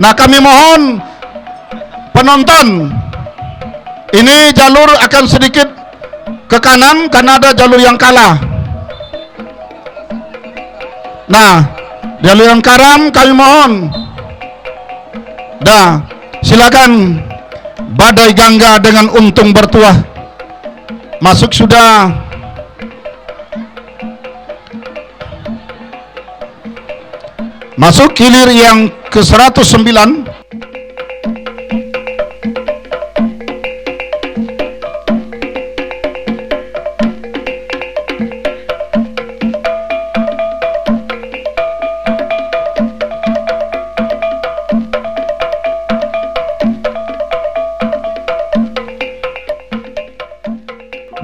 Nah, kami mohon penonton, ini jalur akan sedikit ke kanan karena ada jalur yang kalah. Nah, jalur yang kanan kami mohon. Dah, silakan. Badai Gangga dengan untung bertuah masuk sudah. Masuk hilir yang ke 109.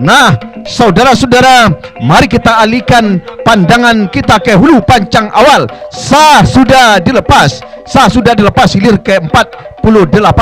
Nah, saudara-saudara, mari kita alihkan pandangan kita ke hulu pancang awal. Sah sudah dilepas hilir ke-48.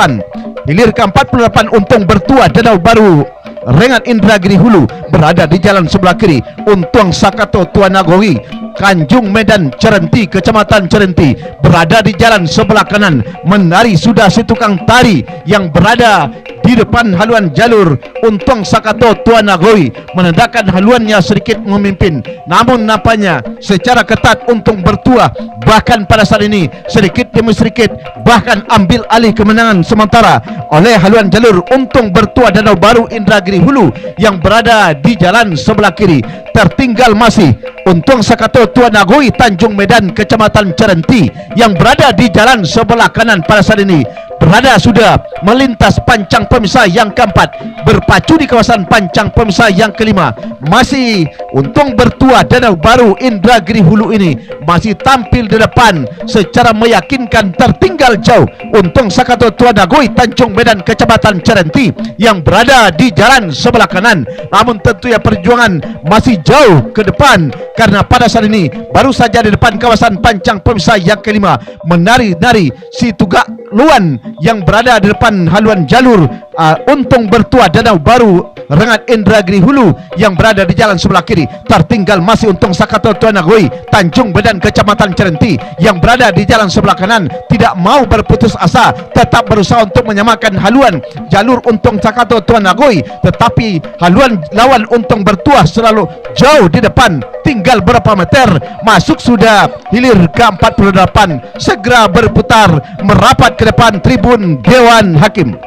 Hilir ke-48 untung bertuah Danau Baru Rengat Indragiri Hulu berada di jalan sebelah kiri. Untung Sakato Tuan Nagoi Kanjung Medan Cerenti, Kecamatan Cerenti berada di jalan sebelah kanan. Menari sudah si tukang tari yang berada di depan haluan jalur. Untung Sakato Tuan Nagoi menandakan haluannya sedikit memimpin, namun nampaknya secara ketat untung bertuah. Bahkan pada saat ini sedikit demi sedikit bahkan ambil alih kemenangan sementara oleh haluan jalur untung bertuah Danau Baru Indragiri Hulu yang berada di jalan sebelah kiri. Tertinggal masih untung Sakato Tuan Nagoi Tanjung Medan Kecamatan Cerenti yang berada di jalan sebelah kanan pada saat ini berada sudah melintas pancang pemisah yang keempat, berpacu di kawasan pancang pemisah yang kelima. Masih untung bertuah Danau Baru Indragiri Hulu ini masih tampil di depan secara meyakinkan. Tertinggal jauh untung Sakato Tuan Nagoi Tanjung Medan Kecamatan Cerenti yang berada di jalan sebelah kanan. Namun tentunya perjuangan masih jauh ke depan karena pada saat ini baru saja di depan kawasan pancang pemisah yang kelima menari-nari si Tugak Luan yang berada di depan haluan jalur untung bertuah Danau Baru Rengat Indragiri Hulu yang berada di jalan sebelah kiri. Tertinggal masih untung Sakato Tuan Nagoi Tanjung Medan Kecamatan Cerenti yang berada di jalan sebelah kanan, tidak mau berputus asa, tetap berusaha untuk menyamakan haluan jalur untung Sakato Tuan Nagoi, tetapi haluan lawan untung bertuah selalu jauh di depan, tinggal berapa meter. Masuk sudah hilir ke-48, segera berputar merapat ke depan tribun Dewan Hakim.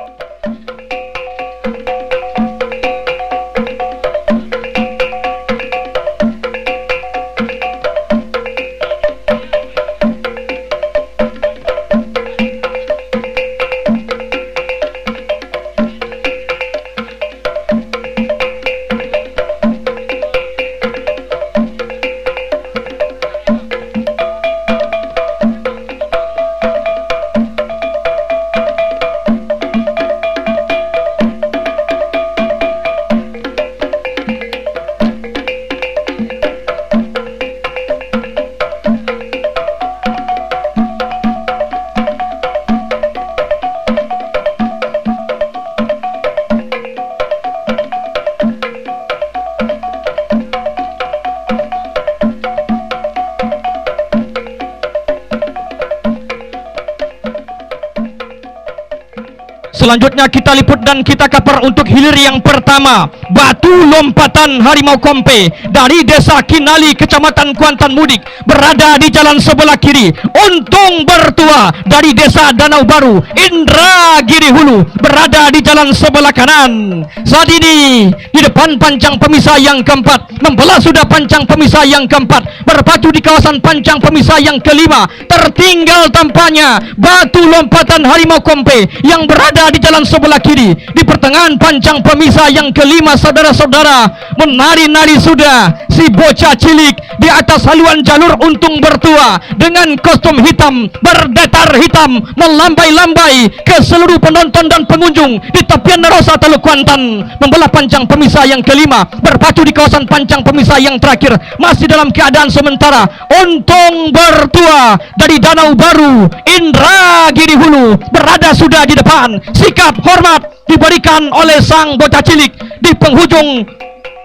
Selanjutnya kita liput dan kita cover untuk hilir yang pertama, batu lompatan harimau kompe dari desa Kinali Kecamatan Kuantan Mudik berada di jalan sebelah kiri. Untung bertuah dari desa Danau Baru Indragiri Hulu berada di jalan sebelah kanan. Saat ini di depan pancang pemisah yang keempat, membelah sudah pancang pemisah yang keempat, berpacu di kawasan pancang pemisah yang kelima. Tertinggal tampaknya batu lompatan harimau kompe yang berada di jalan sebelah kiri. Di pertengahan pancang pemisah yang kelima, saudara-saudara, menari-nari sudah si bocah cilik di atas haluan jalur untung bertuah dengan kostum hitam, berdatar hitam, melambai-lambai ke seluruh penonton dan pengunjung di tepian Rosa Teluk Kuantan. Membelah pancang pemisah yang kelima, berpacu di kawasan pancang pemisah yang terakhir, masih dalam keadaan sementara. Untung bertuah dari Danau Baru Indragiri Hulu berada sudah di depan. Sikap hormat diberikan oleh sang bocah cilik di penghujung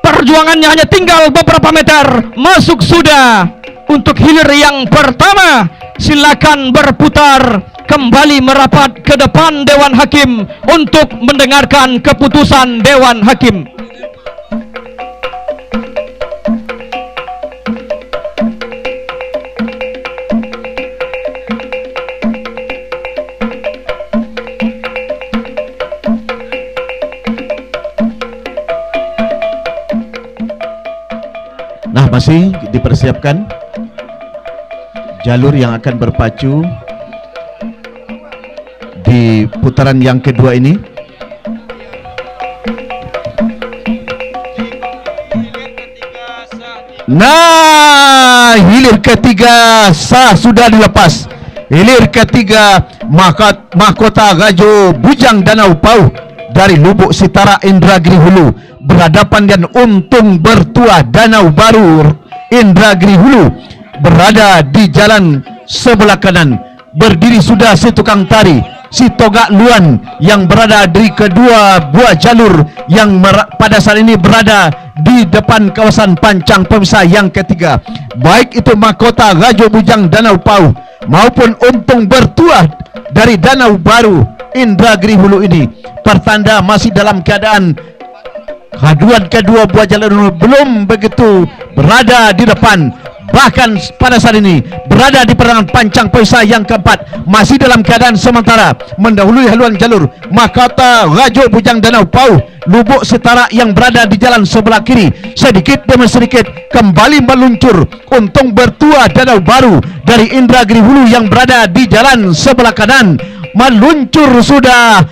perjuangannya, hanya tinggal beberapa meter. Masuk sudah untuk hilir yang pertama. Silakan berputar kembali merapat ke depan Dewan Hakim untuk mendengarkan keputusan Dewan Hakim. Nah, masih dipersiapkan jalur yang akan berpacu di putaran yang kedua ini. Nah, hilir ketiga sah sudah dilepas. Hilir ketiga mahkota Gajo Bujang Danau Pau dari Lubuk Sitara Indragiri Hulu berhadapan dengan Untung Bertuah Danau Baru Indragiri Hulu berada di jalan sebelah kanan. Berdiri sudah si tukang tari, si Togak Luan yang berada di kedua buah jalur yang pada saat ini berada di depan kawasan pancang pemisah yang ketiga. Baik itu mahkota Gajo Bujang Danau Pau maupun Untung Bertuah dari Danau Baru Indragiri Hulu ini pertanda masih dalam keadaan haduan kedua buah jalur belum begitu berada di depan. Bahkan pada saat ini berada di pertengahan pancang pemisah yang keempat, masih dalam keadaan sementara mendahului haluan jalur mahkota Gajo Bujang Danau Pau Lubuk Sitara yang berada di jalan sebelah kiri. Sedikit demi sedikit kembali meluncur Untung Bertuah Danau Baru dari Indragiri Hulu yang berada di jalan sebelah kanan, meluncur sudah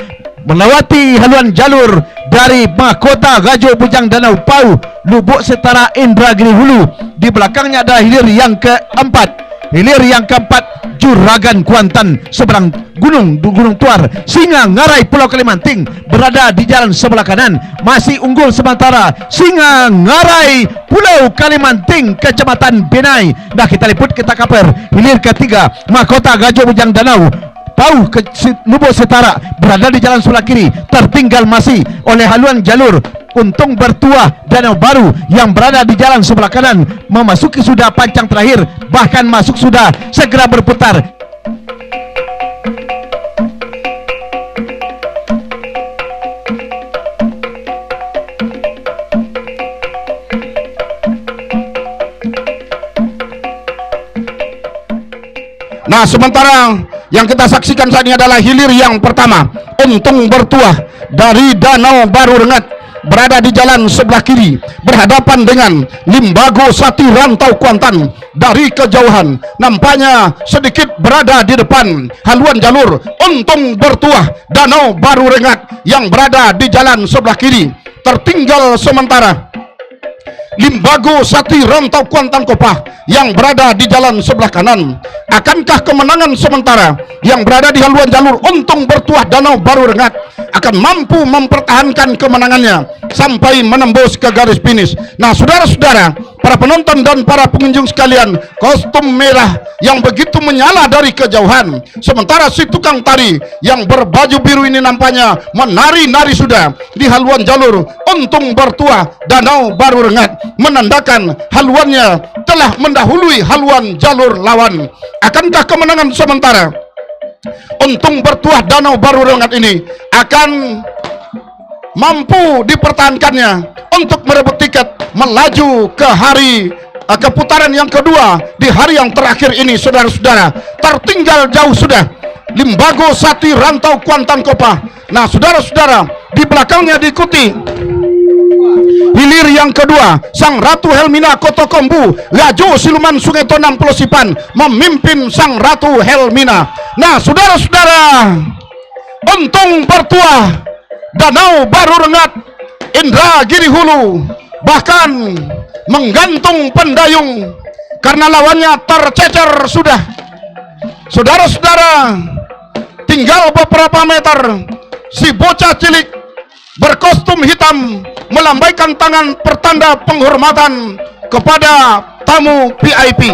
melewati haluan jalur dari mahkota Gajo Bujang Danau Pau Lubuk Sitara Indragiri Hulu. Di belakangnya ada hilir yang keempat. Hilir yang keempat Juragan Kuantan seberang Gunung Tuar Singa Ngarai Pulau Kalimanting berada di jalan sebelah kanan, masih unggul sementara Singa Ngarai Pulau Kalimanting Kecamatan Benai. Nah, kita liput, kita kaper hilir ketiga mahkota Gajo Bujang Danau Pau ke Lubuk Sitara berada di jalan sebelah kiri, tertinggal masih oleh haluan jalur Untung Bertuah Danau Baru yang berada di jalan sebelah kanan, memasuki sudah pancang terakhir, bahkan masuk sudah, segera berputar. Nah, sementara yang kita saksikan saat ini adalah hilir yang pertama. Untung Bertuah dari Danau Baru Rengat berada di jalan sebelah kiri berhadapan dengan Limbago Sati Rantau Kuantan dari kejauhan, nampaknya sedikit berada di depan haluan jalur Untung Bertuah Danau Baru Rengat yang berada di jalan sebelah kiri. Tertinggal sementara Limbago Sati Rantau Kuantan Kopah yang berada di jalan sebelah kanan. Akankah kemenangan sementara yang berada di haluan jalur Untung Bertuah Danau Baru Rengat akan mampu mempertahankan kemenangannya sampai menembus ke garis finish? Nah, saudara-saudara, para penonton dan para pengunjung sekalian, kostum merah yang begitu menyala dari kejauhan, sementara si tukang tari yang berbaju biru ini nampaknya menari-nari sudah di haluan jalur Untung Bertuah Danau Baru Rengat, menandakan haluannya telah mendahului haluan jalur lawan. Akankah kemenangan sementara Untung Bertuah Danau Baru Rengat ini akan mampu dipertahankannya untuk merebut tiket melaju ke hari ke putaran yang kedua di hari yang terakhir ini? Saudara-saudara, tertinggal jauh sudah Limbago Sati Rantau Kuantan Kopah. Nah, saudara-saudara, di belakangnya diikuti hilir yang kedua Sang Ratu Helmina Kotokombu Gajo Siluman Sungai Tonang Pulau Sipan memimpin Sang Ratu Helmina. Nah, saudara-saudara, Untung Bertuah Danau Baru Rengat Indragiri Hulu bahkan menggantung pendayung karena lawannya tercecer sudah. Saudara-saudara, tinggal beberapa meter, si bocah cilik berkostum hitam melambaikan tangan pertanda penghormatan kepada tamu VIP.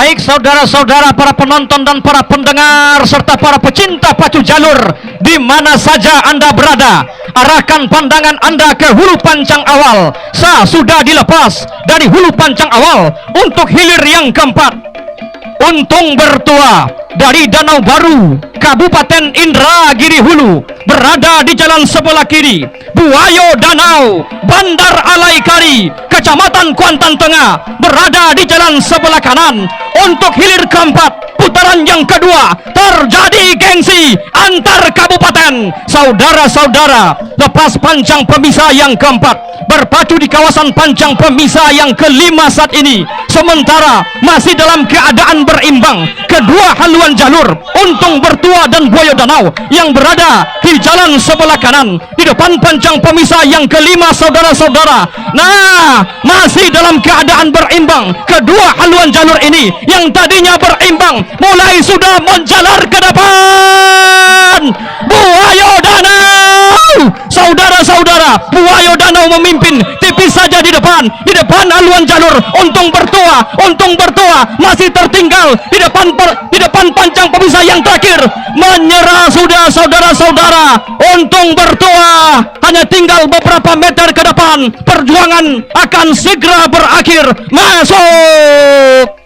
Baik saudara-saudara, para penonton dan para pendengar serta para pecinta pacu jalur di mana saja Anda berada, arahkan pandangan Anda ke hulu pancang awal. Sudah dilepas dari hulu pancang awal untuk hilir yang keempat. Untung bertua dari Danau Baru, Kabupaten Indragiri Hulu, berada di jalan sebelah kiri. Buayo Danau, Bandar Alaikari, Kecamatan Kuantan Tengah, berada di jalan sebelah kanan. Untuk hilir keempat, putaran yang kedua, terjadi gengsi antar kabupaten. Saudara-saudara, lepas pancang pemisah yang keempat, berpacu di kawasan pancang pemisah yang kelima saat ini. Sementara masih dalam keadaan berimbang kedua haluan jalur, Untung Bertua dan Buayo Danau yang berada di jalan sebelah kanan di depan pancang pemisah yang kelima, saudara-saudara. Nah, masih dalam keadaan berimbang kedua haluan jalur ini yang tadinya berimbang mulai sudah menjalar ke depan. Buayo Danau, saudara-saudara, Buayo Danau memimpin tipis saja di depan haluan jalur. Untung Bertua masih tertinggal di depan pancang pemisah yang terakhir. Menyerah sudah, saudara-saudara. Untung Bertua hanya tinggal beberapa meter ke depan. Perjuangan akan segera berakhir. Masuk.